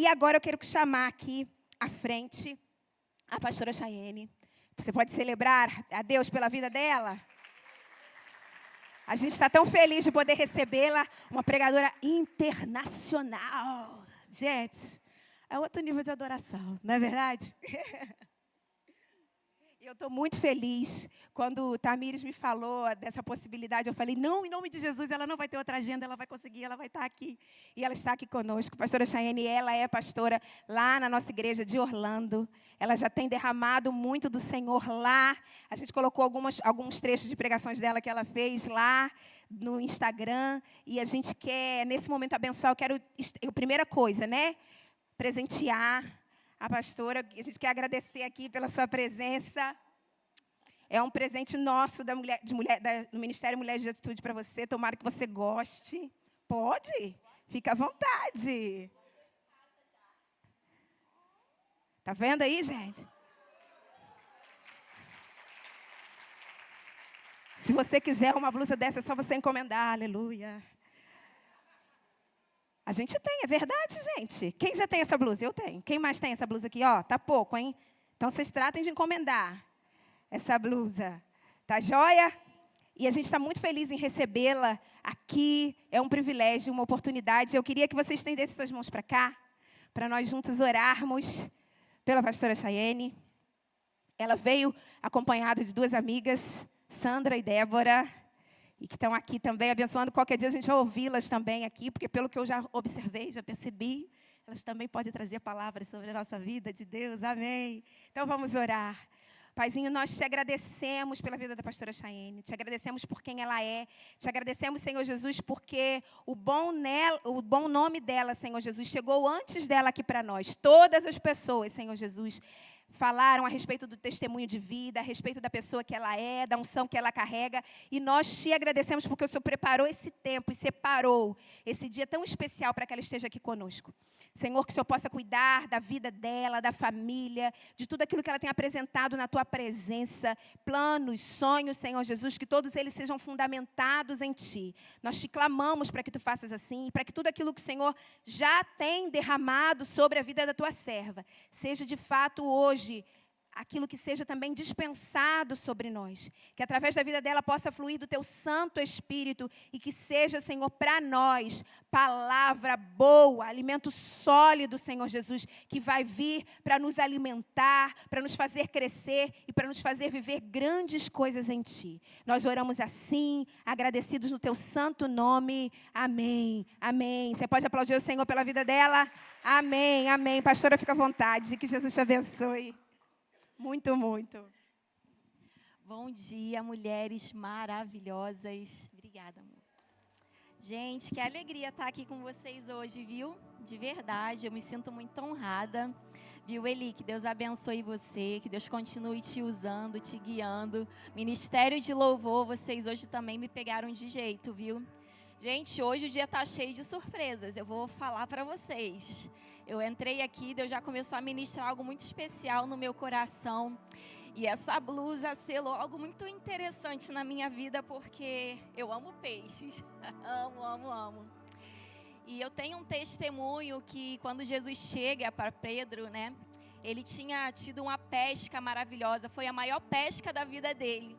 E agora eu quero chamar aqui à frente a pastora Chayene. Você pode celebrar a Deus pela vida dela? A gente está tão feliz de poder recebê-la, uma pregadora internacional. Gente, é outro nível de adoração, não é verdade? Eu estou muito feliz. Quando o Tamires me falou dessa possibilidade, eu falei, não, em nome de Jesus, ela não vai ter outra agenda, ela vai conseguir, ela vai estar aqui. E ela está aqui conosco. Pastora Chayene, ela é pastora lá na nossa igreja de Orlando. Ela já tem derramado muito do Senhor lá. A gente colocou alguns trechos de pregações dela que ela fez lá no Instagram. E a gente quer, nesse momento, abençoar. Primeira coisa, né? Presentear a pastora. A gente quer agradecer aqui pela sua presença. É um presente nosso do Ministério Mulheres de Atitude para você. Tomara que você goste. Pode? Fica à vontade. Tá vendo aí, gente? Se você quiser uma blusa dessa, é só você encomendar. Aleluia. A gente tem, é verdade, gente. Quem já tem essa blusa? Eu tenho. Quem mais tem essa blusa aqui? Ó, tá pouco, hein? Então, vocês tratem de encomendar essa blusa. Tá joia? E a gente está muito feliz em recebê-la aqui. É um privilégio, uma oportunidade. Eu queria que você estendesse suas mãos para cá, para nós juntos orarmos pela pastora Chayene. Ela veio acompanhada de duas amigas, Sandra e Débora, e que estão aqui também abençoando. Qualquer dia a gente vai ouvi-las também aqui, porque pelo que eu já observei, já percebi, elas também podem trazer palavras sobre a nossa vida de Deus. Amém. Então vamos orar. Paizinho, nós te agradecemos pela vida da pastora Chayene, te agradecemos por quem ela é, te agradecemos, Senhor Jesus, porque o bom nome dela, Senhor Jesus, chegou antes dela aqui para nós. Todas as pessoas, Senhor Jesus, falaram a respeito do testemunho de vida, a respeito da pessoa que ela é, da unção que ela carrega. E nós te agradecemos porque o Senhor preparou esse tempo e separou esse dia tão especial para que ela esteja aqui conosco. Senhor, que o Senhor possa cuidar da vida dela, da família, de tudo aquilo que ela tem apresentado na Tua presença. Planos, sonhos, Senhor Jesus, que todos eles sejam fundamentados em Ti. Nós te clamamos para que Tu faças assim, para que tudo aquilo que o Senhor já tem derramado sobre a vida da Tua serva, seja de fato hoje aquilo que seja também dispensado sobre nós. Que através da vida dela possa fluir do Teu Santo Espírito e que seja, Senhor, para nós, palavra boa, alimento sólido, Senhor Jesus, que vai vir para nos alimentar, para nos fazer crescer e para nos fazer viver grandes coisas em Ti. Nós oramos assim, agradecidos no Teu santo nome. Amém, amém. Você pode aplaudir o Senhor pela vida dela? Amém, amém. Pastora, fica à vontade, que Jesus te abençoe. Muito, muito. Bom dia, mulheres maravilhosas. Obrigada, amor. Gente, que alegria estar aqui com vocês hoje, viu? De verdade, eu me sinto muito honrada. Viu, Eli? Que Deus abençoe você, que Deus continue te usando, te guiando. Ministério de Louvor, vocês hoje também me pegaram de jeito, viu? Gente, hoje o dia está cheio de surpresas, eu vou falar para vocês. Eu entrei aqui, Deus já começou a ministrar algo muito especial no meu coração. E essa blusa selou algo muito interessante na minha vida, porque eu amo peixes. Amo, amo, amo. E eu tenho um testemunho que quando Jesus chega para Pedro, né? Ele tinha tido uma pesca maravilhosa, foi a maior pesca da vida dele.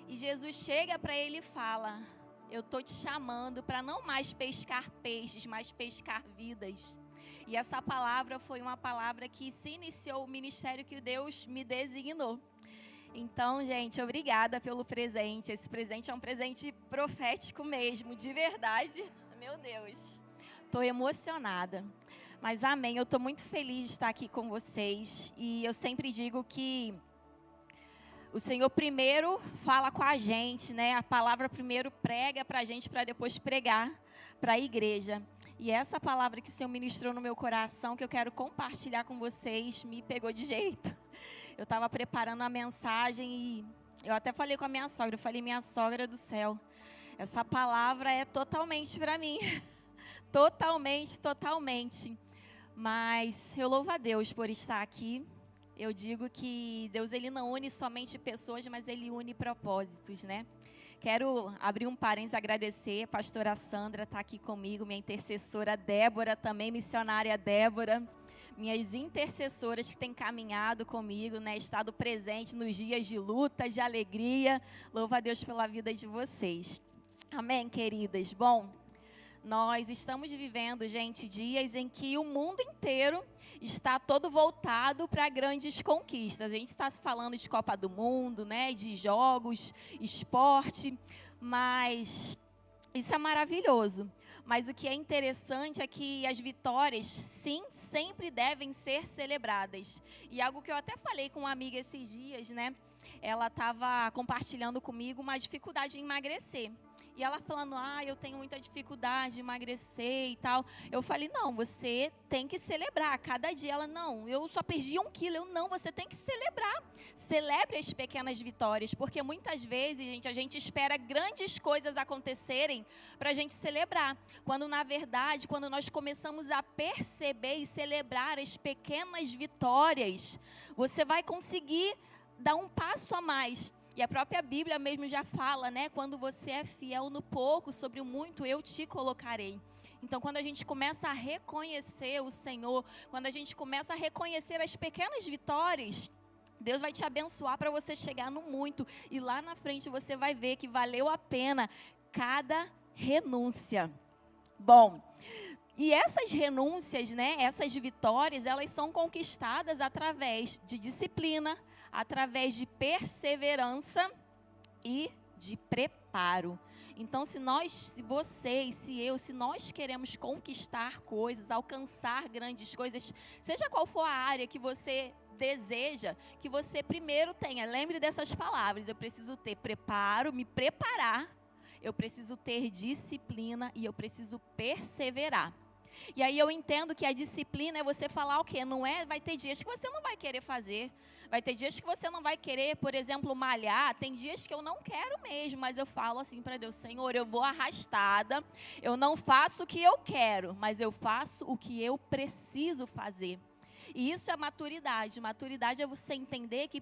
E Jesus chega para ele e fala: eu estou te chamando para não mais pescar peixes, mas pescar vidas. E essa palavra foi uma palavra que se iniciou o ministério que Deus me designou. Então, gente, obrigada pelo presente. Esse presente é um presente profético mesmo, de verdade. Meu Deus, estou emocionada. Mas amém, eu estou muito feliz de estar aqui com vocês. E eu sempre digo que o Senhor primeiro fala com a gente, né? A palavra primeiro prega para a gente, para depois pregar para a igreja. E essa palavra que o Senhor ministrou no meu coração, que eu quero compartilhar com vocês, me pegou de jeito. Eu estava preparando a mensagem e eu até falei com a minha sogra. Eu falei: minha sogra do céu, essa palavra é totalmente para mim. Totalmente, totalmente. Mas eu louvo a Deus por estar aqui. Eu digo que Deus, Ele não une somente pessoas, mas Ele une propósitos, né? Quero abrir um parênteses, agradecer. A pastora Sandra está aqui comigo, minha intercessora Débora, também missionária Débora. Minhas intercessoras que têm caminhado comigo, né, estado presente nos dias de luta, de alegria. Louvo a Deus pela vida de vocês. Amém, queridas? Bom, nós estamos vivendo, gente, dias em que o mundo inteiro está todo voltado para grandes conquistas. A gente está falando de Copa do Mundo, né, de jogos, esporte, mas isso é maravilhoso. Mas o que é interessante é que as vitórias, sim, sempre devem ser celebradas. E algo que eu até falei com uma amiga esses dias, né? Ela estava compartilhando comigo uma dificuldade em emagrecer. E ela falando, eu tenho muita dificuldade de emagrecer e tal. Eu falei, não, você tem que celebrar. Cada dia ela, não, eu só perdi 1 quilo. Eu, não, você tem que celebrar. Celebre as pequenas vitórias. Porque muitas vezes, gente, a gente espera grandes coisas acontecerem para a gente celebrar. Quando, na verdade, quando nós começamos a perceber e celebrar as pequenas vitórias, você vai conseguir dar um passo a mais. E a própria Bíblia mesmo já fala, né? Quando você é fiel no pouco, sobre o muito eu te colocarei. Então, quando a gente começa a reconhecer o Senhor, quando a gente começa a reconhecer as pequenas vitórias, Deus vai te abençoar para você chegar no muito. E lá na frente você vai ver que valeu a pena cada renúncia. Bom, e essas renúncias, né? Essas vitórias, elas são conquistadas através de disciplina, através de perseverança e de preparo. Então, se vocês, se nós queremos conquistar coisas, alcançar grandes coisas, seja qual for a área que você deseja, que você primeiro tenha, lembre dessas palavras, eu preciso ter preparo, me preparar, eu preciso ter disciplina e eu preciso perseverar. E aí eu entendo que a disciplina é você falar o quê? Não é, vai ter dias que você não vai querer fazer. Vai ter dias que você não vai querer, por exemplo, malhar. Tem dias que eu não quero mesmo, mas eu falo assim para Deus, Senhor, eu vou arrastada. Eu não faço o que eu quero, mas eu faço o que eu preciso fazer. E isso é maturidade. Maturidade é você entender que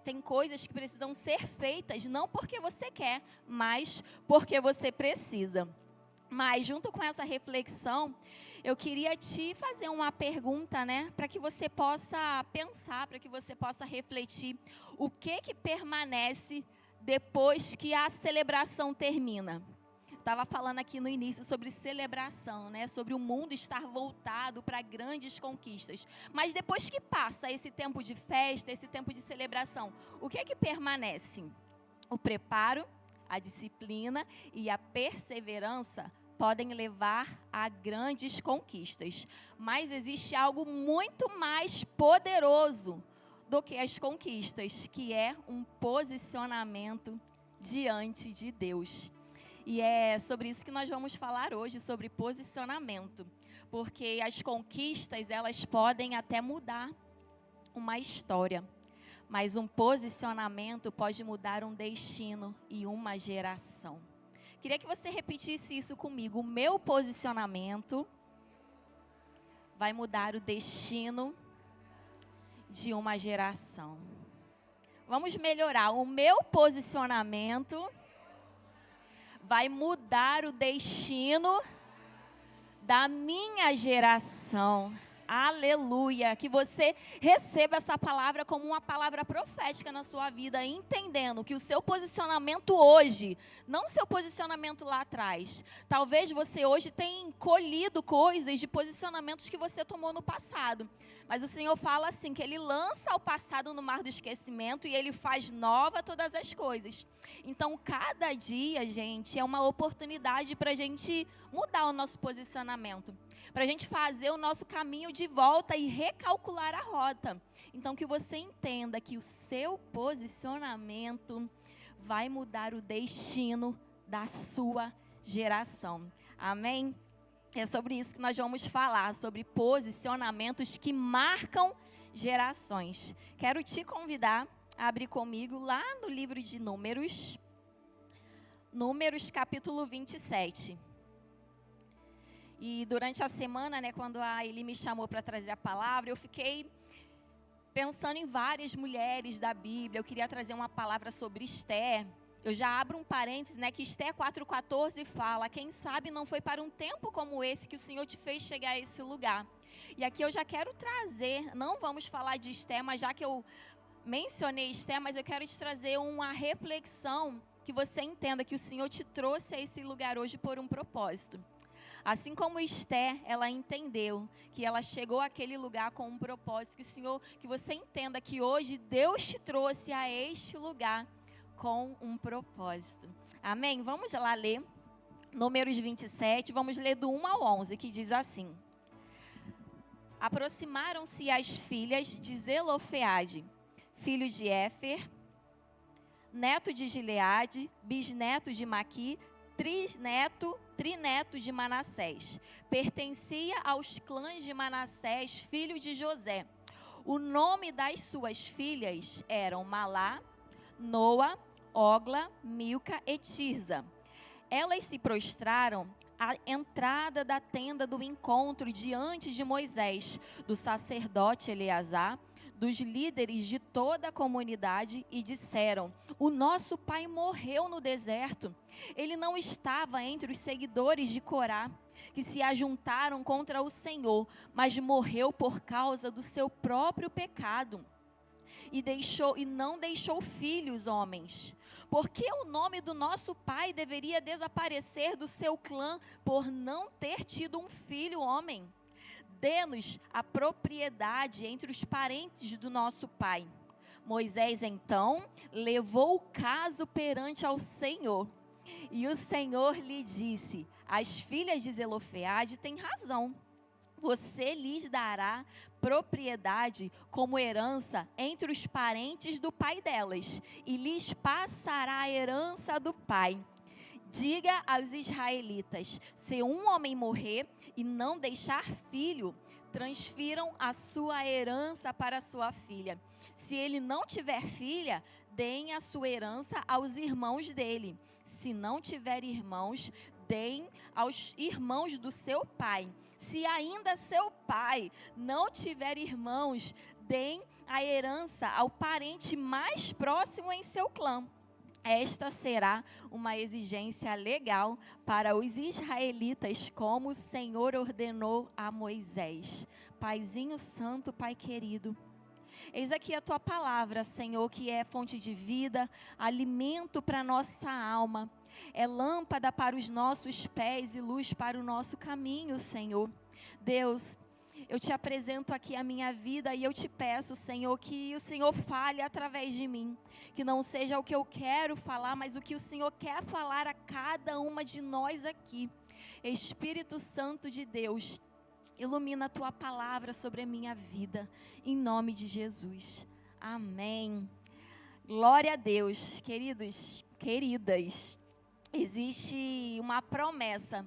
tem coisas que precisam ser feitas, não porque você quer, mas porque você precisa. Mas, junto com essa reflexão, eu queria te fazer uma pergunta, né? Para que você possa pensar, para que você possa refletir. O que permanece depois que a celebração termina? Estava falando aqui no início sobre celebração, né? Sobre o mundo estar voltado para grandes conquistas. Mas depois que passa esse tempo de festa, esse tempo de celebração, o que permanece? O preparo, a disciplina e a perseverança podem levar a grandes conquistas. Mas existe algo muito mais poderoso do que as conquistas, que é um posicionamento diante de Deus. E é sobre isso que nós vamos falar hoje, sobre posicionamento. Porque as conquistas, elas podem até mudar uma história. Mas um posicionamento pode mudar um destino e uma geração. Queria que você repetisse isso comigo. O meu posicionamento vai mudar o destino de uma geração. Vamos melhorar. O meu posicionamento vai mudar o destino da minha geração. Aleluia, que você receba essa palavra como uma palavra profética na sua vida, entendendo que o seu posicionamento hoje, não o seu posicionamento lá atrás. Talvez você hoje tenha colhido coisas de posicionamentos que você tomou no passado. Mas o Senhor fala assim, que Ele lança o passado no mar do esquecimento e Ele faz nova todas as coisas. Então, cada dia, gente, é uma oportunidade para a gente mudar o nosso posicionamento. Para a gente fazer o nosso caminho de volta e recalcular a rota. Então, que você entenda que o seu posicionamento vai mudar o destino da sua geração. Amém? É sobre isso que nós vamos falar, sobre posicionamentos que marcam gerações. Quero te convidar a abrir comigo lá no livro de Números, Números capítulo 27. E durante a semana, né, quando a Eli me chamou para trazer a palavra, eu fiquei pensando em várias mulheres da Bíblia. Eu queria trazer uma palavra sobre Esther. eu já abro um parênteses, né, que Esté 4,14 fala, quem sabe não foi para um tempo como esse que o Senhor te fez chegar a esse lugar. E aqui eu já quero trazer, não vamos falar de Esté, mas já que eu mencionei Esté, mas eu quero te trazer uma reflexão que você entenda que o Senhor te trouxe a esse lugar hoje por um propósito. Assim como Esté, ela entendeu que ela chegou àquele lugar com um propósito, que você entenda que hoje Deus te trouxe a este lugar com um propósito. Amém? Vamos lá ler Números 27, vamos ler do 1 ao 11, que diz assim: Aproximaram-se as filhas de Zelofeade, filho de Éfer, neto de Gileade, bisneto de Maqui, trineto de Manassés. Pertencia aos clãs de Manassés, filho de José. O nome das suas filhas eram Malá, Noa, Ogla, Milca e Tirza. Elas se prostraram à entrada da tenda do encontro diante de Moisés, do sacerdote Eleazar, dos líderes de toda a comunidade e disseram: o nosso pai morreu no deserto. Ele não estava entre os seguidores de Corá, que se ajuntaram contra o Senhor, mas morreu por causa do seu próprio pecado. E não deixou filhos homens. Por que o nome do nosso pai deveria desaparecer do seu clã por não ter tido um filho homem? Dê-nos a propriedade entre os parentes do nosso pai. Moisés, então, levou o caso perante ao Senhor. E o Senhor lhe disse: as filhas de Zelofeade têm razão. Você lhes dará propriedade como herança entre os parentes do pai delas, e lhes passará a herança do pai. Diga aos israelitas: se um homem morrer e não deixar filho, transfiram a sua herança para sua filha. Se ele não tiver filha, deem a sua herança aos irmãos dele. Se não tiver irmãos, deem aos irmãos do seu pai. Se ainda seu pai não tiver irmãos, deem a herança ao parente mais próximo em seu clã. Esta será uma exigência legal para os israelitas, como o Senhor ordenou a Moisés. Paizinho santo, Pai querido, eis aqui a tua palavra, Senhor, que é fonte de vida, alimento para a nossa alma. É lâmpada para os nossos pés e luz para o nosso caminho, Senhor. Deus, eu te apresento aqui a minha vida e eu te peço, Senhor, que o Senhor fale através de mim. Que não seja o que eu quero falar, mas o que o Senhor quer falar a cada uma de nós aqui. Espírito Santo de Deus, ilumina a tua palavra sobre a minha vida, em nome de Jesus. Amém. Glória a Deus, queridos, queridas. Existe uma promessa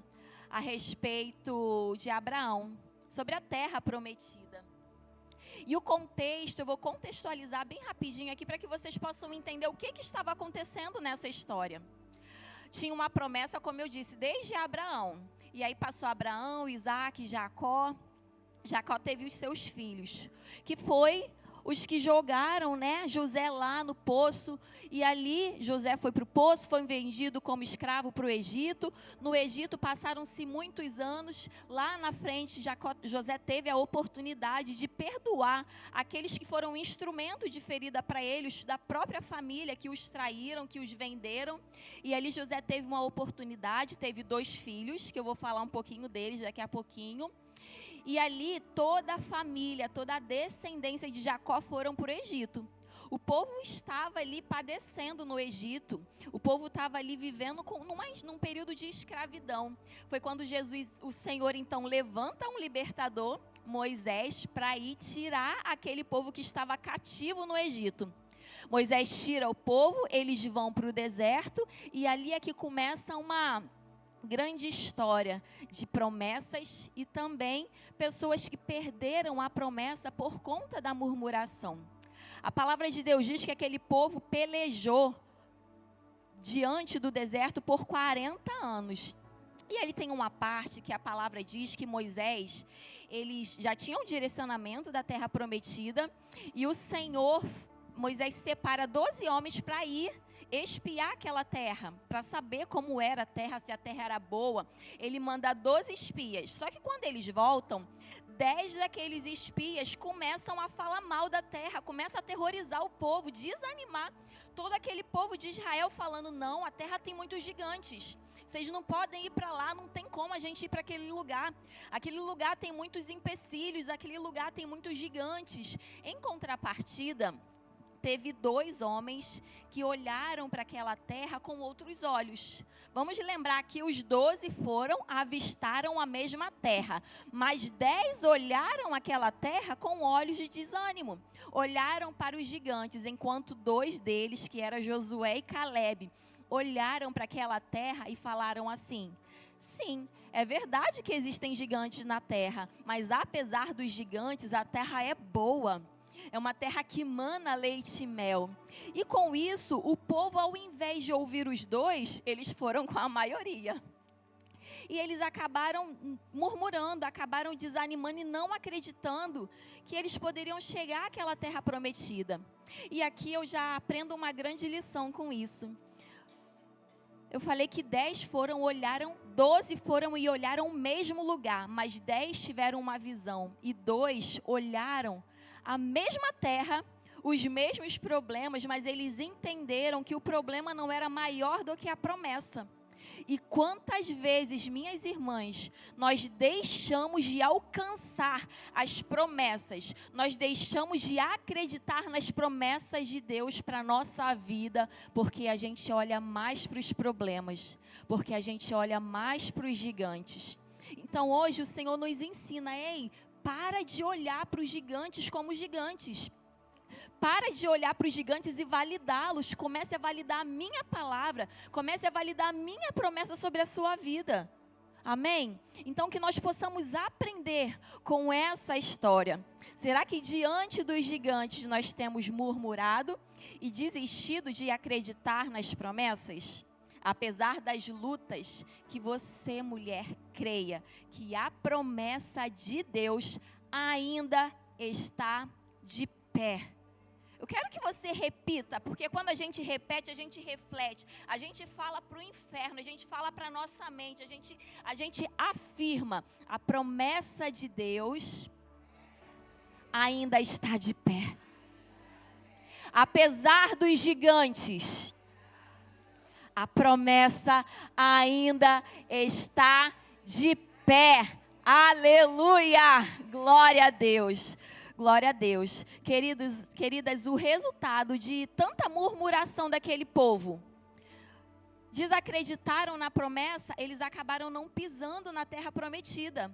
a respeito de Abraão, sobre a terra prometida. E o contexto, eu vou contextualizar bem rapidinho aqui para que vocês possam entender o que estava acontecendo nessa história. Tinha uma promessa, como eu disse, desde Abraão. E aí passou Abraão, Isaac, Jacó. Jacó teve os seus filhos, que foi os que jogaram, né, José lá no poço, e ali José foi para o poço, foi vendido como escravo para o Egito. No Egito passaram-se muitos anos, lá na frente José teve a oportunidade de perdoar aqueles que foram instrumento de ferida para ele, os da própria família que os traíram, que os venderam, e ali José teve uma oportunidade, teve 2 filhos, que eu vou falar um pouquinho deles daqui a pouquinho. E ali toda a família, toda a descendência de Jacó foram para o Egito. O povo estava ali padecendo no Egito. O povo estava ali vivendo num período de escravidão. Foi quando o Senhor então levanta um libertador, Moisés, para ir tirar aquele povo que estava cativo no Egito. Moisés tira o povo, eles vão para o deserto e ali é que começa uma grande história de promessas e também pessoas que perderam a promessa por conta da murmuração. A palavra de Deus diz que aquele povo pelejou diante do deserto por 40 anos. E ali tem uma parte que a palavra diz que Moisés, eles já tinham o direcionamento da terra prometida e Moisés separa 12 homens para ir espiar aquela terra, para saber como era a terra, se a terra era boa. Ele manda 12 espias. Só que quando eles voltam, 10 daqueles espias começam a falar mal da terra, começam a aterrorizar o povo, desanimar todo aquele povo de Israel, falando: não, a terra tem muitos gigantes. Vocês não podem ir para lá, não tem como a gente ir para aquele lugar. Aquele lugar tem muitos empecilhos, aquele lugar tem muitos gigantes. Em contrapartida, teve 2 homens que olharam para aquela terra com outros olhos. Vamos lembrar que os 12 foram, avistaram a mesma terra, mas 10 olharam aquela terra com olhos de desânimo. Olharam para os gigantes, enquanto 2 deles, que eram Josué e Calebe, olharam para aquela terra e falaram assim: sim, é verdade que existem gigantes na terra, mas apesar dos gigantes, a terra é boa. É uma terra que mana leite e mel. E com isso, o povo, ao invés de ouvir os 2, eles foram com a maioria. E eles acabaram murmurando, acabaram desanimando e não acreditando que eles poderiam chegar àquela terra prometida. E aqui eu já aprendo uma grande lição com isso. Eu falei que 10 foram, olharam, 12 foram e olharam o mesmo lugar, mas 10 tiveram uma visão e 2 olharam a mesma terra, os mesmos problemas, mas eles entenderam que o problema não era maior do que a promessa. E quantas vezes, minhas irmãs, nós deixamos de alcançar as promessas, nós deixamos de acreditar nas promessas de Deus para a nossa vida, porque a gente olha mais para os problemas, porque a gente olha mais para os gigantes. Então hoje o Senhor nos ensina: ei, para de olhar para os gigantes como gigantes. Para de olhar para os gigantes e validá-los. Comece a validar a minha palavra. Comece a validar a minha promessa sobre a sua vida. Amém? Então que nós possamos aprender com essa história. Será que diante dos gigantes nós temos murmurado e desistido de acreditar nas promessas? Apesar das lutas, que você, mulher, creia que a promessa de Deus ainda está de pé. Eu quero que você repita, porque quando a gente repete, a gente reflete, a gente fala para o inferno, a gente fala para a nossa mente, a gente afirma: a promessa de Deus ainda está de pé. Apesar dos gigantes, a promessa ainda está de pé. Aleluia! Glória a Deus. Glória a Deus. Queridas, o resultado de tanta murmuração daquele povo, desacreditaram na promessa, eles acabaram não pisando na terra prometida.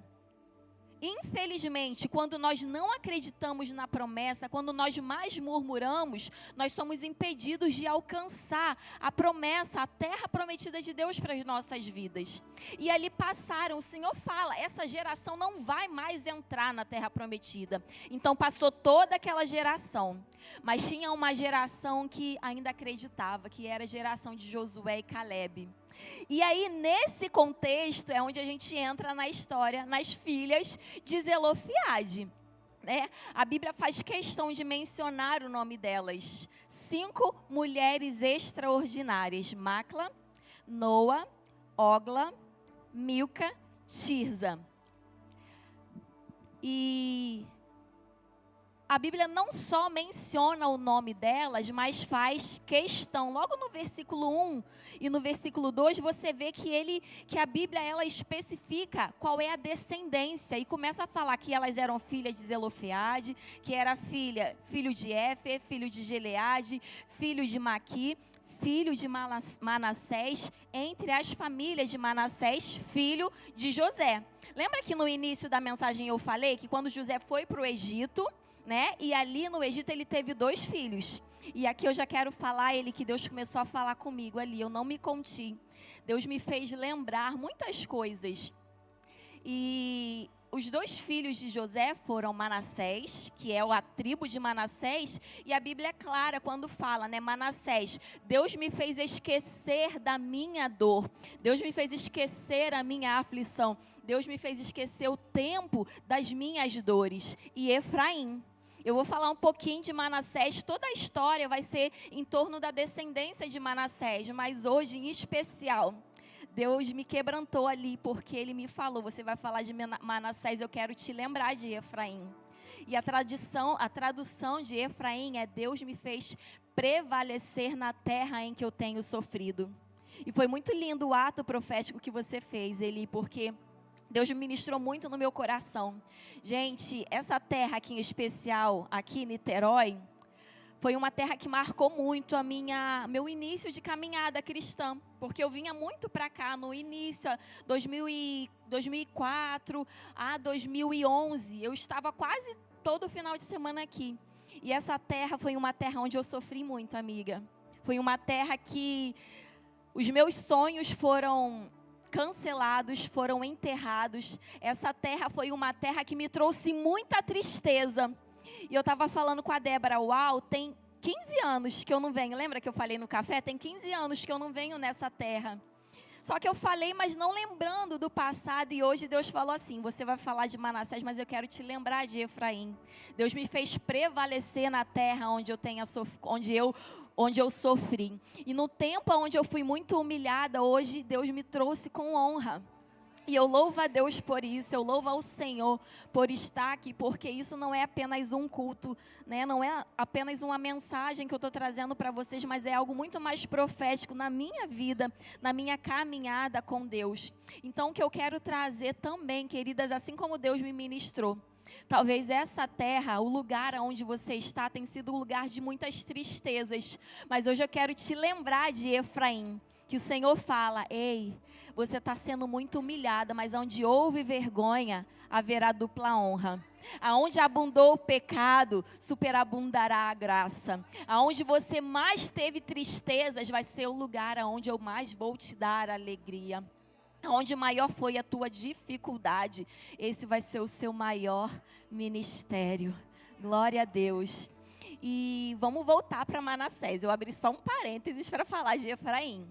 Infelizmente, quando nós não acreditamos na promessa, quando nós mais murmuramos, nós somos impedidos de alcançar a promessa, a terra prometida de Deus para as nossas vidas. E ali passaram, o Senhor fala, essa geração não vai mais entrar na terra prometida. Então passou toda aquela geração, mas tinha uma geração que ainda acreditava, que era a geração de Josué e Calebe. E aí, nesse contexto, é onde a gente entra na história, nas filhas de Zelofiade, né? A Bíblia faz questão de mencionar o nome delas. 5 mulheres extraordinárias: Macla, Noa, Ogla, Milca, Tirza. E a Bíblia não só menciona o nome delas, mas faz questão. Logo no versículo 1 e no versículo 2, você vê que a Bíblia ela especifica qual é a descendência. E começa a falar que elas eram filhas de Zelofiade, que era filho de Éfer, filho de Gileade, filho de Maqui, filho de Manassés, entre as famílias de Manassés, filho de José. Lembra que no início da mensagem eu falei que quando José foi para o Egito, né? E ali no Egito ele teve 2 filhos. E aqui eu já quero falar que Deus começou a falar comigo ali. Eu não me conti. Deus me fez lembrar muitas coisas. E os 2 filhos de José foram Manassés, que é a tribo de Manassés. E a Bíblia é clara quando fala, né? Manassés: Deus me fez esquecer da minha dor. Deus me fez esquecer a minha aflição. Deus me fez esquecer o tempo das minhas dores. E Efraim. Eu vou falar um pouquinho de Manassés. Toda a história vai ser em torno da descendência de Manassés, mas hoje, em especial, Deus me quebrantou ali, porque Ele me falou, você vai falar de Manassés, eu quero te lembrar de Efraim. E a tradução de Efraim é: Deus me fez prevalecer na terra em que eu tenho sofrido. E foi muito lindo o ato profético que você fez, Eli, porque Deus me ministrou muito no meu coração. Gente, essa terra aqui em especial, aqui em Niterói, foi uma terra que marcou muito meu início de caminhada cristã, porque eu vinha muito para cá no início, 2004 a 2011, eu estava quase todo final de semana aqui. E essa terra foi uma terra onde eu sofri muito, amiga. Foi uma terra que os meus sonhos foram cancelados, foram enterrados. Essa terra foi uma terra que me trouxe muita tristeza. E eu estava falando com a Débora, uau, tem 15 anos que eu não venho. Lembra que eu falei no café? Tem 15 anos que eu não venho nessa terra. Só que eu falei, mas não lembrando do passado. E hoje Deus falou assim, você vai falar de Manassés, mas eu quero te lembrar de Efraim. Deus me fez prevalecer na terra onde eu sofri. E no tempo onde eu fui muito humilhada, hoje Deus me trouxe com honra. E eu louvo a Deus por isso, eu louvo ao Senhor por estar aqui, porque isso não é apenas um culto, né? Não é apenas uma mensagem que eu estou trazendo para vocês, mas é algo muito mais profético na minha vida, na minha caminhada com Deus. Então, o que eu quero trazer também, queridas, assim como Deus me ministrou, talvez essa terra, o lugar onde você está, tem sido um lugar de muitas tristezas, mas hoje eu quero te lembrar de Efraim, que o Senhor fala, ei, você está sendo muito humilhada, mas onde houve vergonha, haverá dupla honra. Aonde abundou o pecado, superabundará a graça. Aonde você mais teve tristezas, vai ser o lugar aonde eu mais vou te dar alegria. Onde maior foi a tua dificuldade, esse vai ser o seu maior ministério. Glória a Deus. E vamos voltar para Manassés. Eu abri só um parênteses para falar de Efraim.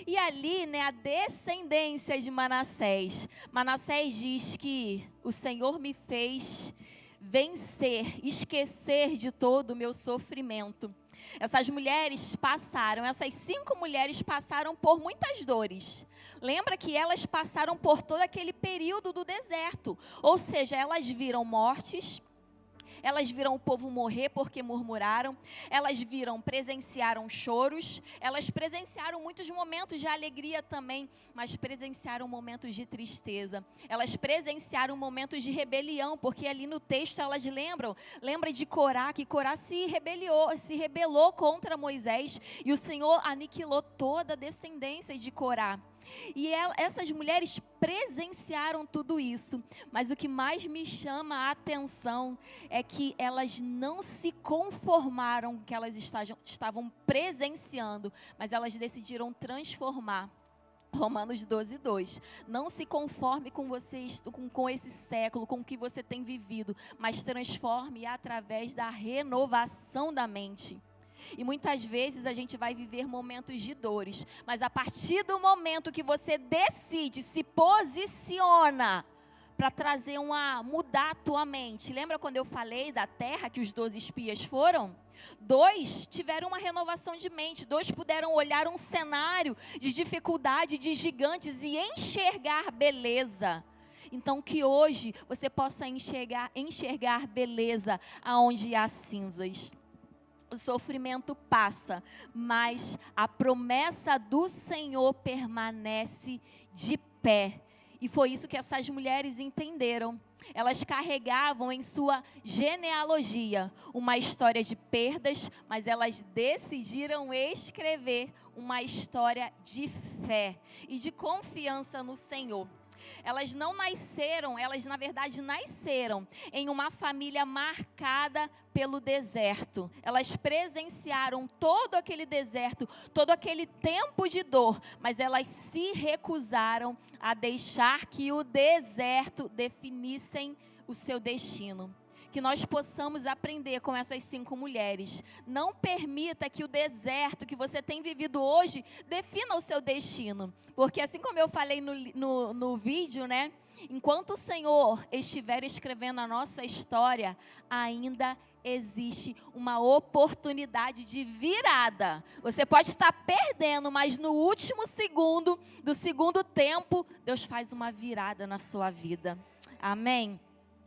E ali, né, a descendência de Manassés. Manassés diz que o Senhor me fez vencer, esquecer de todo o meu sofrimento. Essas 5 mulheres passaram por muitas dores. Lembra que elas passaram por todo aquele período do deserto. Ou seja, elas viram mortes. Elas viram o povo morrer porque murmuraram. Elas presenciaram choros. Elas presenciaram muitos momentos de alegria também, mas presenciaram momentos de tristeza. Elas presenciaram momentos de rebelião, porque ali no texto elas lembra de Corá, que Corá se rebelou contra Moisés, e o Senhor aniquilou toda a descendência de Corá. E essas mulheres presenciaram tudo isso, mas o que mais me chama a atenção é que elas não se conformaram com o que elas estavam presenciando, mas elas decidiram transformar. Romanos 12:2. Não se conforme com esse século, com o que você tem vivido, mas transforme através da renovação da mente. E muitas vezes a gente vai viver momentos de dores, mas a partir do momento que você decide, se posiciona para mudar a tua mente. Lembra quando eu falei da terra que os 12 espias foram? 2 tiveram uma renovação de mente, 2 puderam olhar um cenário de dificuldade, de gigantes e enxergar beleza. Então que hoje você possa enxergar beleza aonde há cinzas. O sofrimento passa, mas a promessa do Senhor permanece de pé. E foi isso que essas mulheres entenderam. Elas carregavam em sua genealogia uma história de perdas, mas elas decidiram escrever uma história de fé e de confiança no Senhor. Elas na verdade nasceram em uma família marcada pelo deserto. Elas presenciaram todo aquele deserto, todo aquele tempo de dor, mas elas se recusaram a deixar que o deserto definissem o seu destino. que nós possamos aprender com essas 5 mulheres. Não permita que o deserto que você tem vivido hoje defina o seu destino. Porque assim como eu falei no vídeo, né? Enquanto o Senhor estiver escrevendo a nossa história, ainda existe uma oportunidade de virada. Você pode estar perdendo, mas no último segundo do segundo tempo, Deus faz uma virada na sua vida. Amém?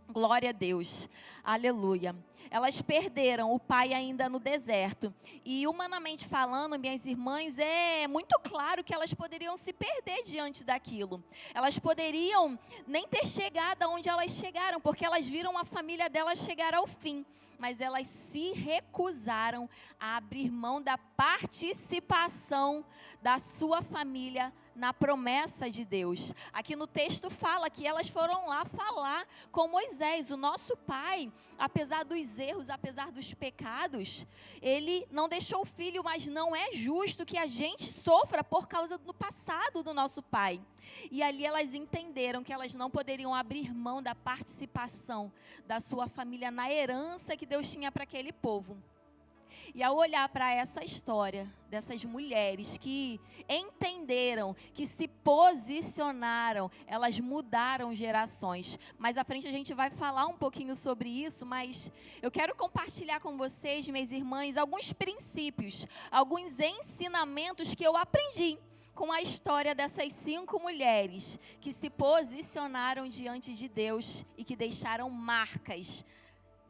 Glória a Deus. Aleluia. Elas perderam o pai ainda no deserto. E humanamente falando, minhas irmãs, é muito claro que elas poderiam se perder diante daquilo. Elas poderiam nem ter chegado aonde elas chegaram, porque elas viram a família delas chegar ao fim. Mas elas se recusaram a abrir mão da participação da sua família na promessa de Deus. Aqui no texto fala que elas foram lá falar com Moisés, o nosso pai, apesar dos erros, apesar dos pecados, ele não deixou o filho, mas não é justo que a gente sofra por causa do passado do nosso pai. E ali elas entenderam que elas não poderiam abrir mão da participação da sua família na herança que Deus tinha para aquele povo. E ao olhar para essa história dessas mulheres que entenderam, que se posicionaram, elas mudaram gerações. Mais à frente a gente vai falar um pouquinho sobre isso, mas eu quero compartilhar com vocês, minhas irmãs, alguns princípios, alguns ensinamentos que eu aprendi com a história dessas 5 mulheres que se posicionaram diante de Deus e que deixaram marcas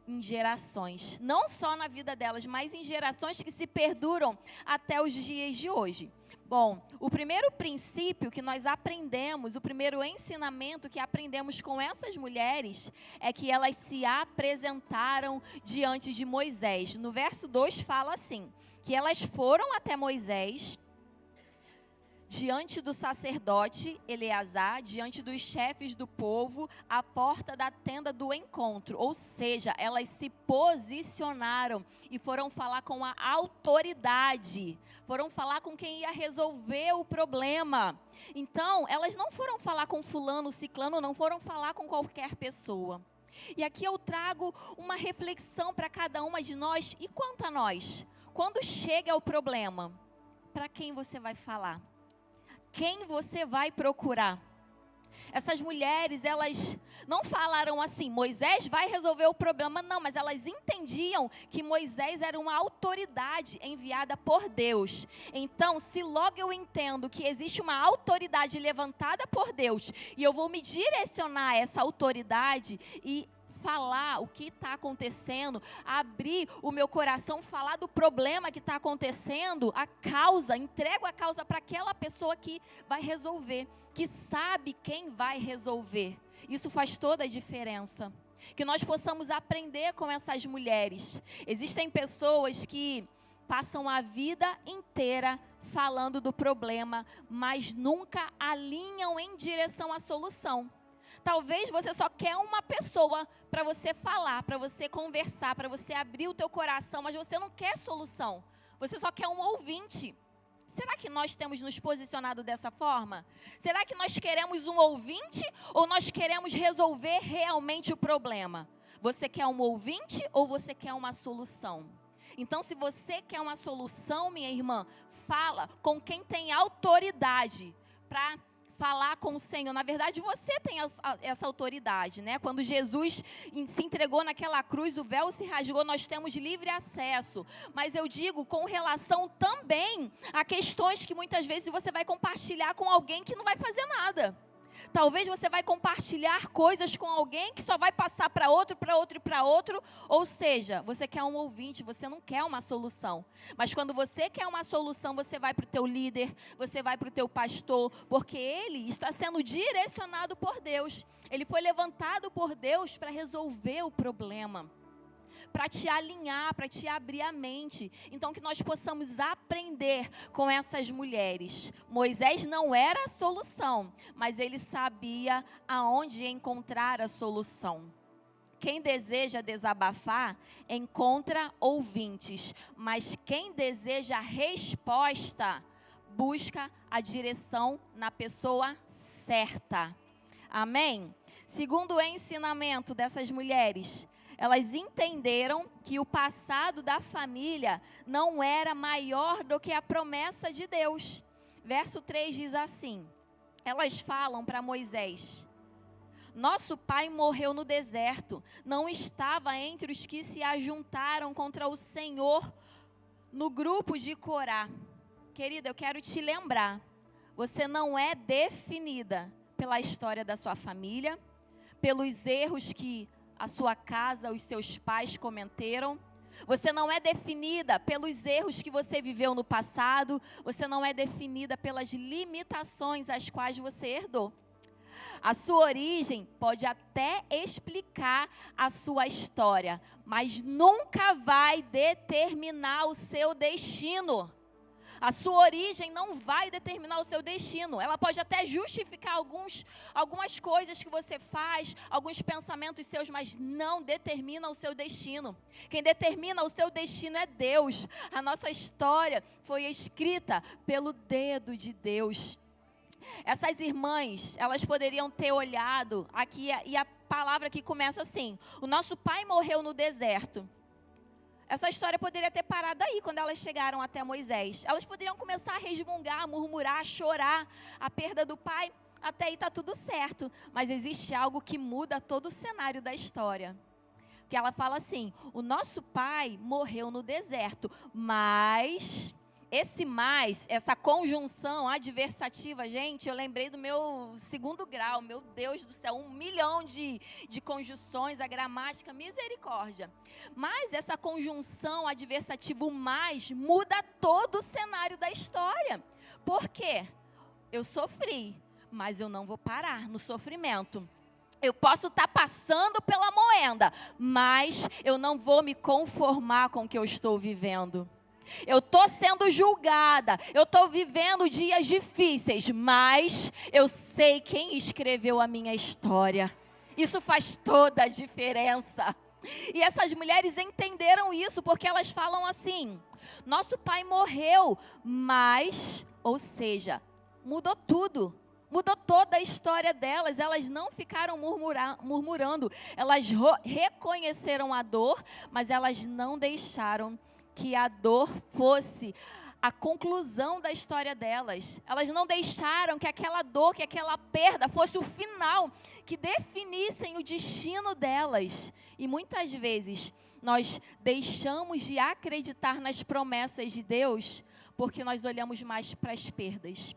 em gerações, não só na vida delas, mas em gerações que se perduram até os dias de hoje. Bom, o primeiro princípio que nós aprendemos, o primeiro ensinamento que aprendemos com essas mulheres é que elas se apresentaram diante de Moisés. No verso 2 fala assim, que elas foram até Moisés, diante do sacerdote Eleazar, diante dos chefes do povo, à porta da tenda do encontro. Ou seja, elas se posicionaram e foram falar com a autoridade. Foram falar com quem ia resolver o problema. Então, elas não foram falar com fulano, ciclano, não foram falar com qualquer pessoa. E aqui eu trago uma reflexão para cada uma de nós. E quanto a nós? Quando chega o problema, para quem você vai falar? Quem você vai procurar? Essas mulheres, elas não falaram assim, Moisés vai resolver o problema, não, mas elas entendiam que Moisés era uma autoridade enviada por Deus. Então, se logo eu entendo que existe uma autoridade levantada por Deus, e eu vou me direcionar a essa autoridade e falar o que está acontecendo, abrir o meu coração, falar do problema que está acontecendo, a causa, entrego a causa para aquela pessoa que vai resolver, que sabe quem vai resolver. Isso faz toda a diferença. Que nós possamos aprender com essas mulheres. Existem pessoas que passam a vida inteira falando do problema, mas nunca alinham em direção à solução. Talvez você só quer uma pessoa para você falar, para você conversar, para você abrir o teu coração, mas você não quer solução. Você só quer um ouvinte. Será que nós temos nos posicionado dessa forma? Será que nós queremos um ouvinte ou nós queremos resolver realmente o problema? Você quer um ouvinte ou você quer uma solução? Então, se você quer uma solução, minha irmã, fala com quem tem autoridade para falar com o Senhor. Na verdade, você tem essa autoridade, né? Quando Jesus se entregou naquela cruz, o véu se rasgou, nós temos livre acesso. Mas eu digo com relação também a questões que muitas vezes você vai compartilhar com alguém que não vai fazer nada. Talvez você vai compartilhar coisas com alguém que só vai passar para outro, para outro e para outro. Ou seja, você quer um ouvinte, você não quer uma solução. Mas quando você quer uma solução, você vai para o teu líder, você vai para o teu pastor, porque ele está sendo direcionado por Deus. Ele foi levantado por Deus para resolver o problema, para te alinhar, para te abrir a mente. Então, que nós possamos aprender com essas mulheres. Moisés não era a solução, mas ele sabia aonde encontrar a solução. Quem deseja desabafar, encontra ouvintes, mas quem deseja resposta, busca a direção na pessoa certa. Amém? Segundo o ensinamento dessas mulheres, elas entenderam que o passado da família não era maior do que a promessa de Deus. Verso 3 diz assim, elas falam para Moisés, nosso pai morreu no deserto, não estava entre os que se ajuntaram contra o Senhor no grupo de Corá. Querida, eu quero te lembrar, você não é definida pela história da sua família, pelos erros que a sua casa, os seus pais cometeram. Você não é definida pelos erros que você viveu no passado. Você não é definida pelas limitações às quais você herdou. A sua origem pode até explicar a sua história, mas nunca vai determinar o seu destino. A sua origem não vai determinar o seu destino. Ela pode até justificar algumas coisas que você faz, alguns pensamentos seus, mas não determina o seu destino. Quem determina o seu destino é Deus. A nossa história foi escrita pelo dedo de Deus. Essas irmãs, elas poderiam ter olhado aqui, e a palavra aqui começa assim, o nosso pai morreu no deserto. Essa história poderia ter parado aí, quando elas chegaram até Moisés. Elas poderiam começar a resmungar, a murmurar, a chorar a perda do pai. Até aí está tudo certo. Mas existe algo que muda todo o cenário da história. Porque ela fala assim, o nosso pai morreu no deserto, mas... essa conjunção adversativa, gente, eu lembrei do meu segundo grau, meu Deus do céu, 1 milhão de conjunções, a gramática, misericórdia. Mas essa conjunção adversativa, o mais, muda todo o cenário da história. Por quê? Eu sofri, mas eu não vou parar no sofrimento. Eu posso estar passando pela moenda, mas eu não vou me conformar com o que eu estou vivendo. Eu estou sendo julgada, eu estou vivendo dias difíceis, mas eu sei quem escreveu a minha história. Isso faz toda a diferença. E essas mulheres entenderam isso, porque elas falam assim, nosso pai morreu, mas, ou seja, mudou tudo. Mudou toda a história delas, elas não ficaram murmurando, elas reconheceram a dor, mas elas não deixaram que a dor fosse a conclusão da história delas. Elas não deixaram que aquela dor, que aquela perda fosse o final, que definissem o destino delas. E muitas vezes nós deixamos de acreditar nas promessas de Deus porque nós olhamos mais para as perdas.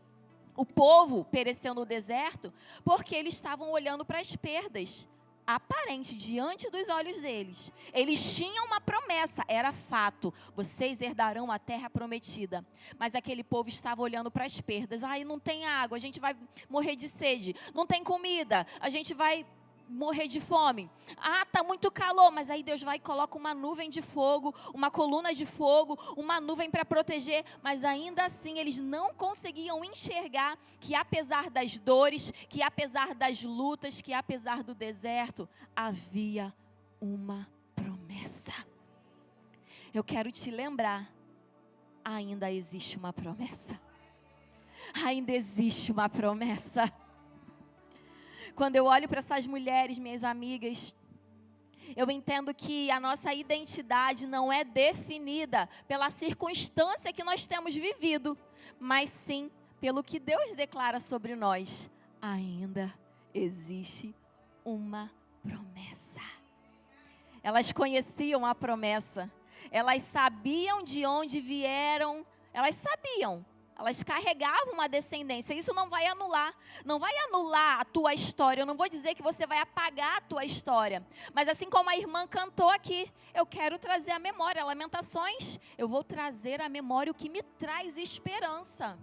O povo pereceu no deserto porque eles estavam olhando para as perdas aparente diante dos olhos deles. Eles tinham uma promessa, era fato, vocês herdarão a terra prometida. Mas aquele povo estava olhando para as perdas. Ai, não tem água, a gente vai morrer de sede. Não tem comida, a gente vai morrer de fome. Ah, tá muito calor, mas aí Deus vai e coloca uma nuvem de fogo, uma coluna de fogo, uma nuvem para proteger, mas ainda assim eles não conseguiam enxergar que apesar das dores, que apesar das lutas, que apesar do deserto, havia uma promessa. Eu quero te lembrar, ainda existe uma promessa. Ainda existe uma promessa. Quando eu olho para essas mulheres, minhas amigas, eu entendo que a nossa identidade não é definida pela circunstância que nós temos vivido, mas sim pelo que Deus declara sobre nós. Ainda existe uma promessa. Elas conheciam a promessa, elas sabiam de onde vieram, elas sabiam. Elas carregavam uma descendência. Isso não vai anular a tua história. Eu não vou dizer que você vai apagar a tua história. Mas assim como a irmã cantou aqui, eu quero trazer a memória. Lamentações, eu vou trazer à memória o que me traz esperança.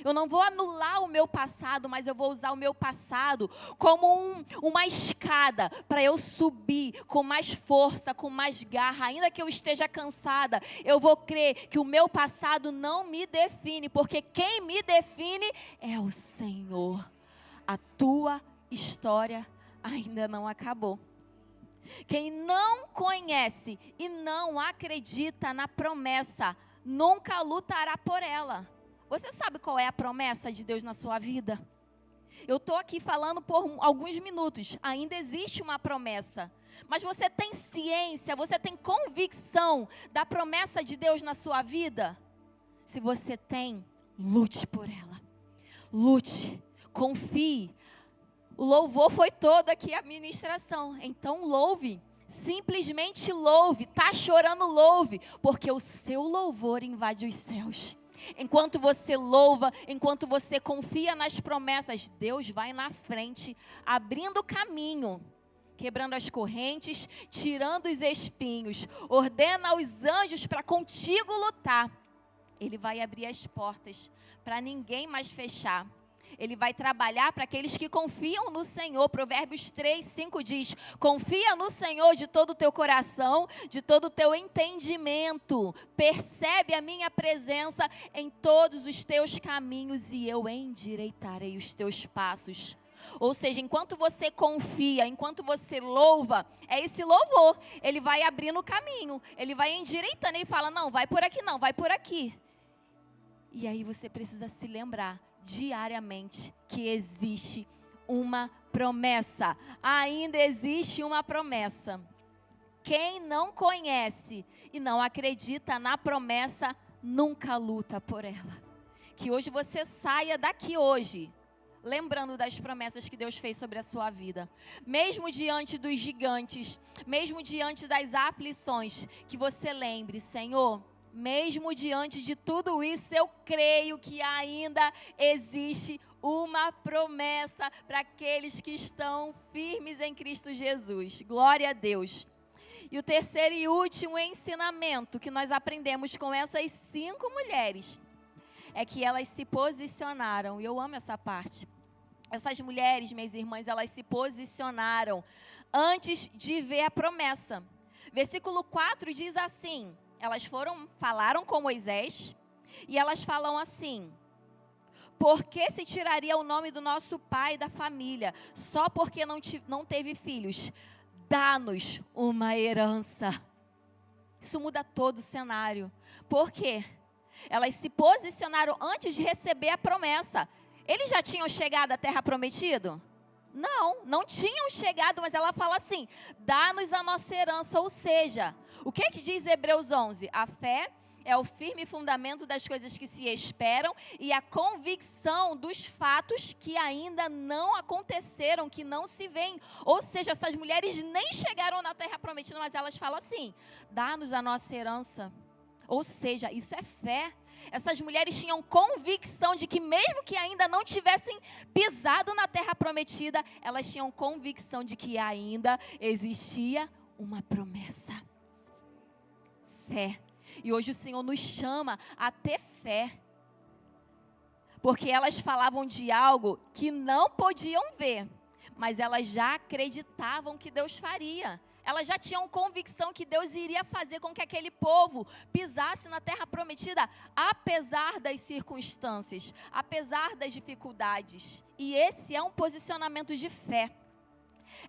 Eu não vou anular o meu passado, mas eu vou usar o meu passado como uma escada para eu subir com mais força, com mais garra. Ainda que eu esteja cansada, eu vou crer que o meu passado não me define, porque quem me define é o Senhor. A tua história ainda não acabou. Quem não conhece e não acredita na promessa, nunca lutará por ela. Você sabe qual é a promessa de Deus na sua vida? Eu estou aqui falando por alguns minutos. Ainda existe uma promessa. Mas você tem ciência, você tem convicção da promessa de Deus na sua vida? Se você tem, lute por ela. Lute, confie. O louvor foi todo aqui a ministração. Então louve, simplesmente louve. Está chorando, louve, porque o seu louvor invade os céus. Enquanto você louva, enquanto você confia nas promessas, Deus vai na frente, abrindo o caminho, quebrando as correntes, tirando os espinhos, ordena aos anjos para contigo lutar. Ele vai abrir as portas para ninguém mais fechar. Ele vai trabalhar para aqueles que confiam no Senhor. Provérbios 3:5 diz: confia no Senhor de todo o teu coração, de todo o teu entendimento. Percebe a minha presença em todos os teus caminhos e eu endireitarei os teus passos. Ou seja, enquanto você confia, enquanto você louva, é esse louvor. Ele vai abrindo o caminho, ele vai endireitando, ele fala, não, vai por aqui não, vai por aqui. E aí você precisa se lembrar diariamente que existe uma promessa. Ainda existe uma promessa. Quem não conhece e não acredita na promessa, nunca luta por ela. Que hoje você saia daqui hoje, lembrando das promessas que Deus fez sobre a sua vida. Mesmo diante dos gigantes, mesmo diante das aflições, que você lembre, Senhor, mesmo diante de tudo isso, eu creio que ainda existe uma promessa para aqueles que estão firmes em Cristo Jesus. Glória a Deus. E o terceiro e último ensinamento que nós aprendemos com essas 5 mulheres é que elas se posicionaram. E eu amo essa parte. Essas mulheres, minhas irmãs, elas se posicionaram antes de ver a promessa. Versículo 4 diz assim: elas falaram com Moisés e elas falam assim: por que se tiraria o nome do nosso pai da família só porque não teve filhos? Dá-nos uma herança. Isso muda todo o cenário. Por quê? Elas se posicionaram antes de receber a promessa. Eles já tinham chegado à terra prometida? Não tinham chegado, mas ela fala assim: dá-nos a nossa herança. Ou seja, o que diz Hebreus 11? A fé é o firme fundamento das coisas que se esperam e a convicção dos fatos que ainda não aconteceram, que não se veem. Ou seja, essas mulheres nem chegaram na terra prometida, mas elas falam assim: dá-nos a nossa herança. Ou seja, isso é fé. Essas mulheres tinham convicção de que mesmo que ainda não tivessem pisado na terra prometida, elas tinham convicção de que ainda existia uma promessa. Fé. E hoje o Senhor nos chama a ter fé. Porque elas falavam de algo que não podiam ver, mas elas já acreditavam que Deus faria. Elas já tinham convicção que Deus iria fazer com que aquele povo pisasse na terra prometida, apesar das circunstâncias, apesar das dificuldades. E esse é um posicionamento de fé.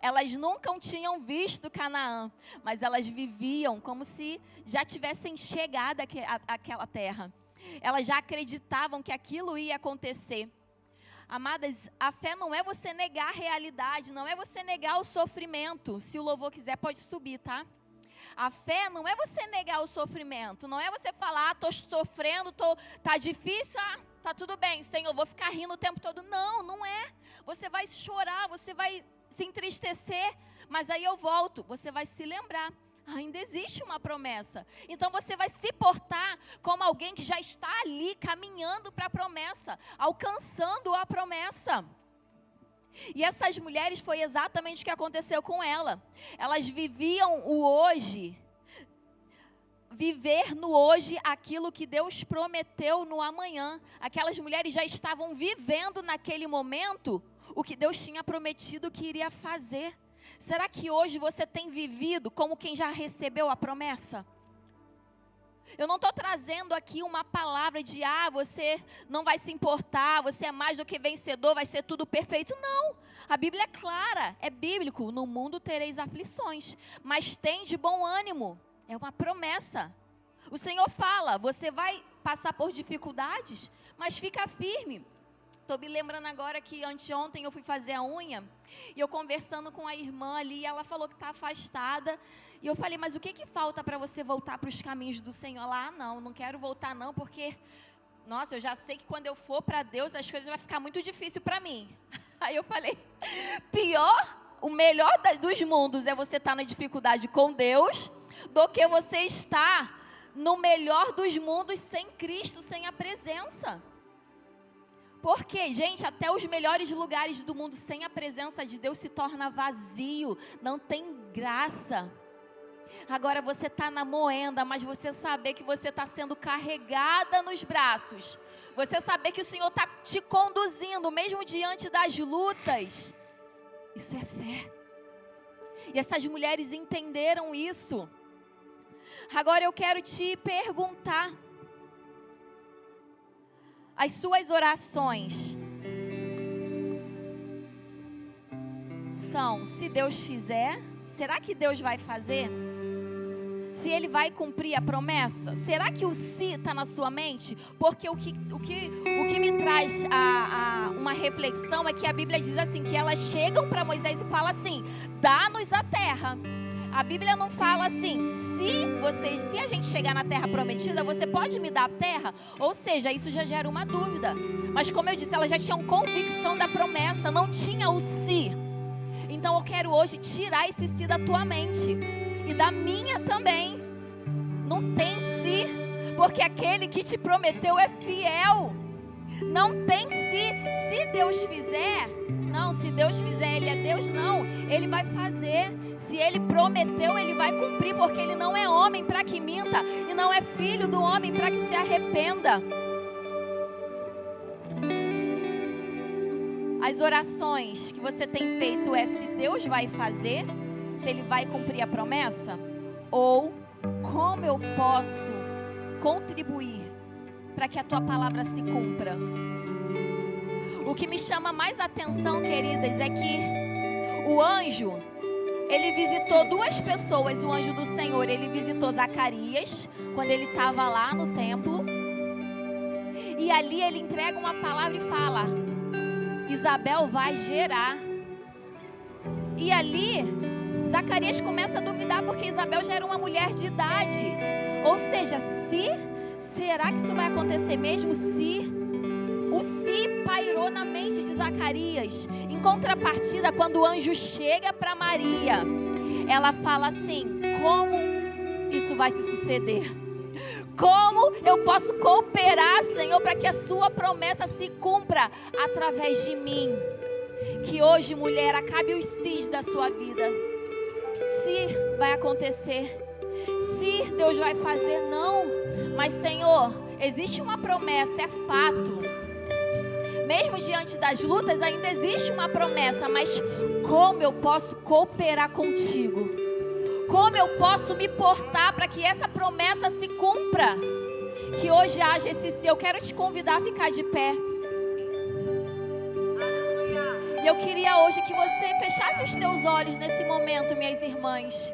Elas nunca tinham visto Canaã, mas elas viviam como se já tivessem chegado àquela terra. Elas já acreditavam que aquilo ia acontecer. Amadas, a fé não é você negar a realidade, não é você negar o sofrimento. Se o louvor quiser, pode subir, tá? A fé não é você negar o sofrimento, não é você falar, estou sofrendo, tá difícil, tá tudo bem, Senhor, eu vou ficar rindo o tempo todo. Não é. Você vai chorar, você vai se entristecer, mas aí eu volto, você vai se lembrar. Ainda existe uma promessa. Então você vai se portar como alguém que já está ali caminhando para a promessa, alcançando a promessa. E essas mulheres foi exatamente o que aconteceu com ela. Elas viviam o hoje, viver no hoje aquilo que Deus prometeu no amanhã. Aquelas mulheres já estavam vivendo naquele momento o que Deus tinha prometido que iria fazer. Será que hoje você tem vivido como quem já recebeu a promessa? Eu não estou trazendo aqui uma palavra de, você não vai se importar, você é mais do que vencedor, vai ser tudo perfeito. Não, a Bíblia é clara, é bíblico. No mundo tereis aflições, mas tem de bom ânimo. É uma promessa. O Senhor fala, você vai passar por dificuldades, mas fica firme. Tô me lembrando agora que anteontem eu fui fazer a unha, e eu conversando com a irmã ali, ela falou que está afastada, e eu falei, mas o que falta para você voltar para os caminhos do Senhor? Ela, não quero voltar não, porque, nossa, eu já sei que quando eu for para Deus, as coisas vão ficar muito difícil para mim. Aí eu falei, o melhor dos mundos é você estar na dificuldade com Deus, do que você estar no melhor dos mundos sem Cristo, sem a presença. Porque, gente, até os melhores lugares do mundo sem a presença de Deus se torna vazio, não tem graça. Agora você está na moenda, mas você saber que você está sendo carregada nos braços, você saber que o Senhor está te conduzindo, mesmo diante das lutas, isso é fé. E essas mulheres entenderam isso. Agora eu quero te perguntar, as suas orações são, se Deus fizer, será que Deus vai fazer? Se Ele vai cumprir a promessa? Será que o se está na sua mente? Porque o que me traz uma reflexão é que a Bíblia diz assim, que elas chegam para Moisés e falam assim, dá-nos a terra. A Bíblia não fala assim, se a gente chegar na terra prometida, você pode me dar a terra? Ou seja, isso já gera uma dúvida. Mas como eu disse, elas já tinham convicção da promessa, não tinha o se. Então eu quero hoje tirar esse se da tua mente. E da minha também. Não tem se, porque aquele que te prometeu é fiel. Não tem se Deus fizer, não, se Deus fizer, Ele é Deus, não, Ele vai fazer. Se Ele prometeu, Ele vai cumprir, porque Ele não é homem para que minta, e não é filho do homem para que se arrependa. As orações que você tem feito é se Deus vai fazer, se Ele vai cumprir a promessa, ou como eu posso contribuir para que a tua palavra se cumpra. O que me chama mais atenção, queridas, é que o anjo, ele visitou duas pessoas, o anjo do Senhor, ele visitou Zacarias, quando ele estava lá no templo, e ali ele entrega uma palavra e fala, Isabel vai gerar. E ali, Zacarias começa a duvidar, porque Isabel já era uma mulher de idade. Ou seja, será que isso vai acontecer mesmo? O se pairou na mente de Zacarias. Em contrapartida, quando o anjo chega para Maria, ela fala assim, como isso vai se suceder? Como eu posso cooperar, Senhor, para que a sua promessa se cumpra através de mim? Que hoje, mulher, acabe os sis da sua vida. Se vai acontecer, se Deus vai fazer, não. Mas, Senhor, existe uma promessa, é fato. Mesmo diante das lutas, ainda existe uma promessa. Mas como eu posso cooperar contigo? Como eu posso me portar para que essa promessa se cumpra? Que hoje haja esse se. Eu quero te convidar a ficar de pé. E eu queria hoje que você fechasse os teus olhos nesse momento, minhas irmãs.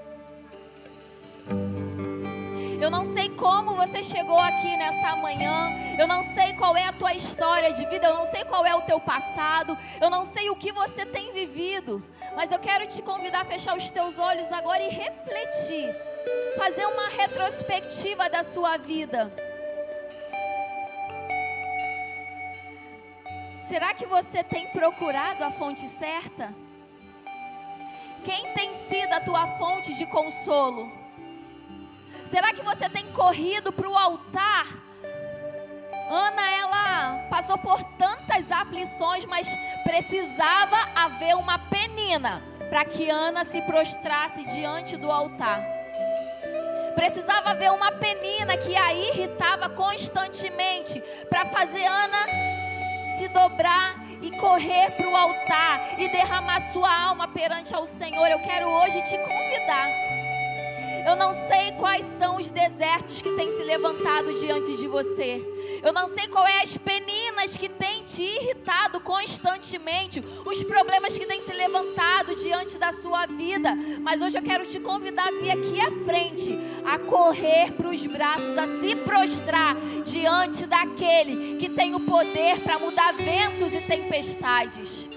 Eu não sei como você chegou aqui nessa manhã. Eu não sei qual é a tua história de vida. Eu não sei qual é o teu passado. Eu não sei o que você tem vivido. Mas eu quero te convidar a fechar os teus olhos agora e refletir. Fazer uma retrospectiva da sua vida. Será que você tem procurado a fonte certa? Quem tem sido a tua fonte de consolo? Será que você tem corrido para o altar? Ana, ela passou por tantas aflições, mas precisava haver uma penina para que Ana se prostrasse diante do altar. Precisava haver uma penina que a irritava constantemente para fazer Ana se dobrar e correr para o altar e derramar sua alma perante ao Senhor. Eu quero hoje te convidar. Eu não sei quais são os desertos que têm se levantado diante de você. Eu não sei qual é as peninas que têm te irritado constantemente, os problemas que têm se levantado diante da sua vida. Mas hoje eu quero te convidar a vir aqui à frente, a correr para os braços, a se prostrar diante daquele que tem o poder para mudar ventos e tempestades.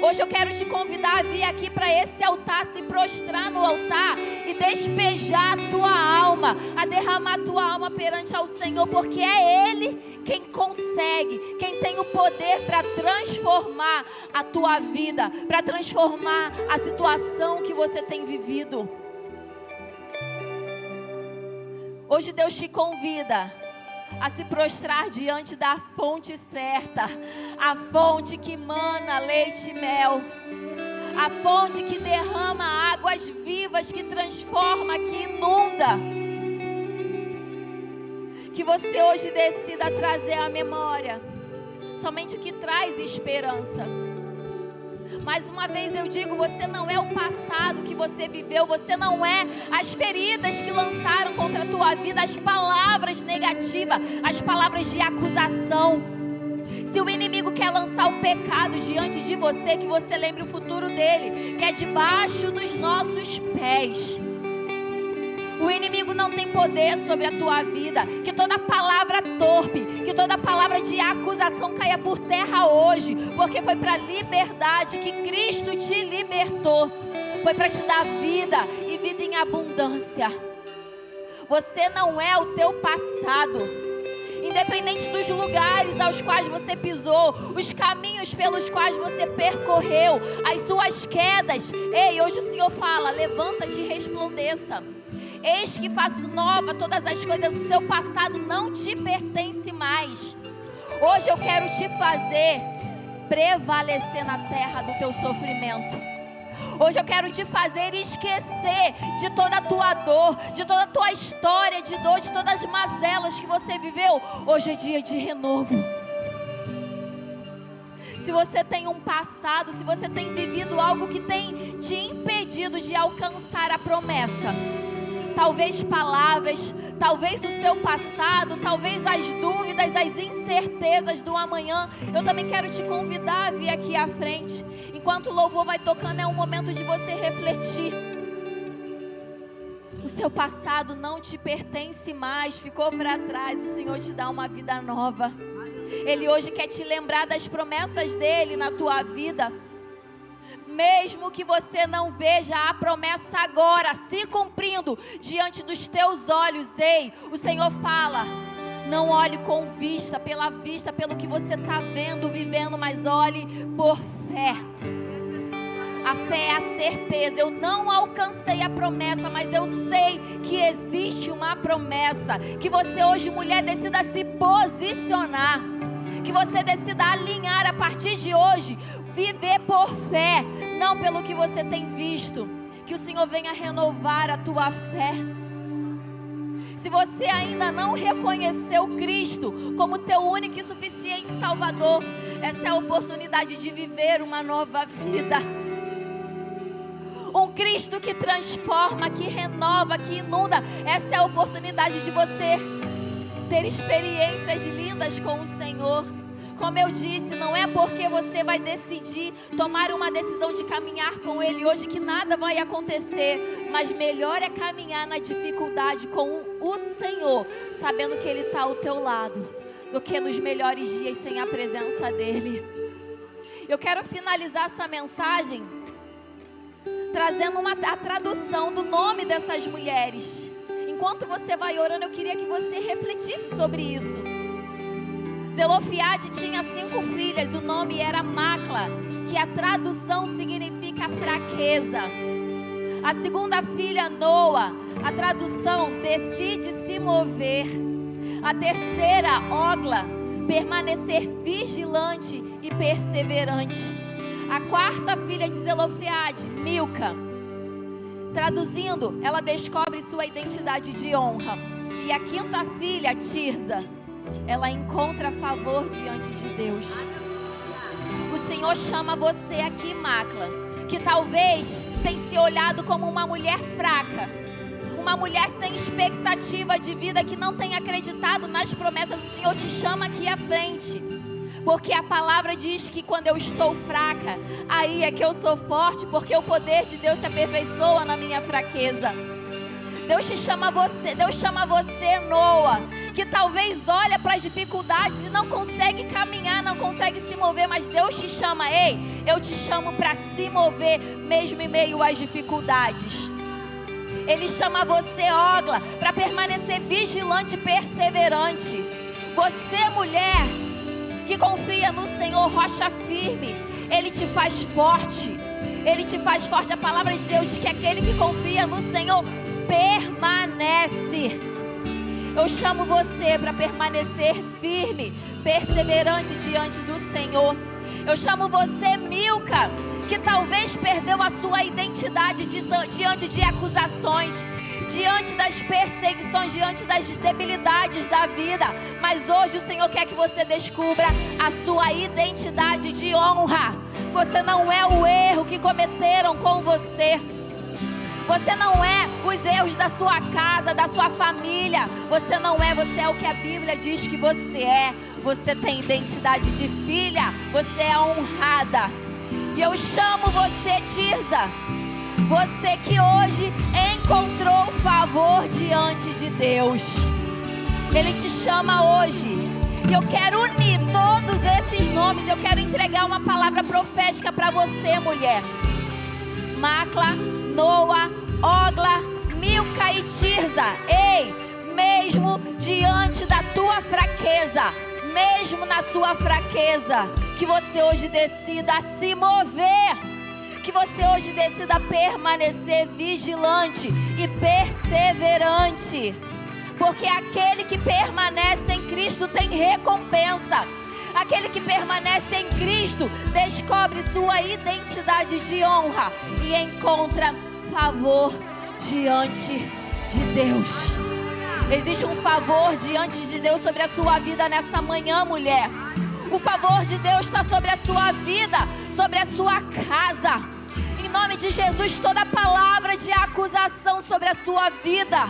Hoje eu quero te convidar a vir aqui para esse altar, se prostrar no altar e despejar a tua alma, a derramar a tua alma perante ao Senhor, porque é Ele quem consegue, quem tem o poder para transformar a tua vida, para transformar a situação que você tem vivido. Hoje Deus te convida a se prostrar diante da fonte certa, a fonte que mana leite e mel, a fonte que derrama águas vivas, que transforma, que inunda. Que você hoje decida trazer à memória somente o que traz esperança. Mais uma vez eu digo, você não é o passado que você viveu, você não é as feridas que lançaram contra a tua vida, as palavras negativas, as palavras de acusação. Se o inimigo quer lançar o pecado diante de você, que você lembre o futuro dele, que é debaixo dos nossos pés. O inimigo não tem poder sobre a tua vida. Que toda palavra torpe, que toda palavra de acusação caia por terra hoje. Porque foi para a liberdade que Cristo te libertou. Foi para te dar vida e vida em abundância. Você não é o teu passado. Independente dos lugares aos quais você pisou, os caminhos pelos quais você percorreu, as suas quedas. Ei, hoje o Senhor fala, levanta-te e resplandeça. Eis que faço nova todas as coisas, o seu passado não te pertence mais. Hoje eu quero te fazer prevalecer na terra do teu sofrimento. Hoje eu quero te fazer esquecer de toda a tua dor, de toda a tua história de dor, de todas as mazelas que você viveu. Hoje é dia de renovo. Se você tem um passado, se você tem vivido algo que tem te impedido de alcançar a promessa, talvez palavras, talvez o seu passado, talvez as dúvidas, as incertezas do amanhã, eu também quero te convidar a vir aqui à frente. Enquanto o louvor vai tocando, é um momento de você refletir. O seu passado não te pertence mais, ficou para trás. O Senhor te dá uma vida nova. Ele hoje quer te lembrar das promessas dele na tua vida. Mesmo que você não veja a promessa agora se cumprindo diante dos teus olhos, ei, o Senhor fala, não olhe com vista, pelo que você está vendo, vivendo, mas olhe por fé. A fé é a certeza, eu não alcancei a promessa, mas eu sei que existe uma promessa. Que você hoje, mulher, decida se posicionar. Que você decida alinhar a partir de hoje, viver por fé, não pelo que você tem visto. Que o Senhor venha renovar a tua fé. Se você ainda não reconheceu Cristo como teu único e suficiente Salvador, essa é a oportunidade de viver uma nova vida. Um Cristo que transforma, que renova, que inunda. Essa é a oportunidade de você ter experiências lindas com o Senhor. Como eu disse, não é porque você vai decidir tomar uma decisão de caminhar com Ele hoje que nada vai acontecer, mas melhor é caminhar na dificuldade com o Senhor, sabendo que Ele está ao teu lado, do que nos melhores dias sem a presença dEle. Eu quero finalizar essa mensagem trazendo a tradução do nome dessas mulheres. Enquanto você vai orando, eu queria que você refletisse sobre isso. Zelofiade tinha 5 filhas, o nome era Macla, que a tradução significa fraqueza. A segunda filha, Noa, a tradução decide se mover. A terceira, Ogla, permanecer vigilante e perseverante. A quarta filha de Zelofiade, Milca, traduzindo, ela descobre sua identidade de honra. E a quinta filha, Tirza, ela encontra favor diante de Deus. O Senhor chama você aqui, Macla, que talvez tenha se olhado como uma mulher fraca, uma mulher sem expectativa de vida, que não tem acreditado nas promessas. O Senhor te chama aqui à frente Porque a palavra diz que quando eu estou fraca, aí é que eu sou forte, porque o poder de Deus se aperfeiçoa na minha fraqueza. Deus chama você, Noa, que talvez olha para as dificuldades e não consegue caminhar, não consegue se mover, mas Deus te chama, ei, eu te chamo para se mover, mesmo em meio às dificuldades. Ele chama você, Ogla, para permanecer vigilante e perseverante. Você, mulher, que confia no Senhor, rocha firme, Ele te faz forte. Ele te faz forte. A palavra de Deus diz que aquele que confia no Senhor permanece. Eu chamo você para permanecer firme, perseverante diante do Senhor. Eu chamo você, Milca, que talvez perdeu a sua identidade diante de acusações, diante das perseguições, diante das debilidades da vida. Mas hoje o Senhor quer que você descubra a sua identidade de honra. Você não é o erro que cometeram com você. Você não é os erros da sua casa, da sua família. Você não é, você é o que a Bíblia diz que você é. Você tem identidade de filha, você é honrada. E eu chamo você, Tirza, você que hoje encontrou favor diante de Deus. Ele te chama hoje. E eu quero unir todos esses nomes. Eu quero entregar uma palavra profética para você, mulher. Macla, Noa, Ogla, Milca e Tirza. Ei, mesmo diante da tua fraqueza, mesmo na sua fraqueza, que você hoje decida se mover, que você hoje decida permanecer vigilante e perseverante, porque aquele que permanece em Cristo tem recompensa. Aquele que permanece em Cristo descobre sua identidade de honra e encontra favor diante de Deus. Existe um favor diante de Deus sobre a sua vida nessa manhã, mulher. O favor de Deus está sobre a sua vida, sobre a sua casa. Em nome de Jesus, toda palavra de acusação sobre a sua vida,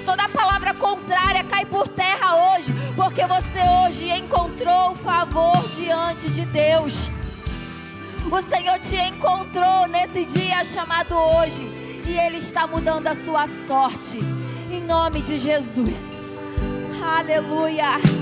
toda palavra contrária cai por terra hoje, porque você hoje encontrou favor diante de Deus. O Senhor te encontrou nesse dia chamado hoje, e Ele está mudando a sua sorte, em nome de Jesus. Aleluia.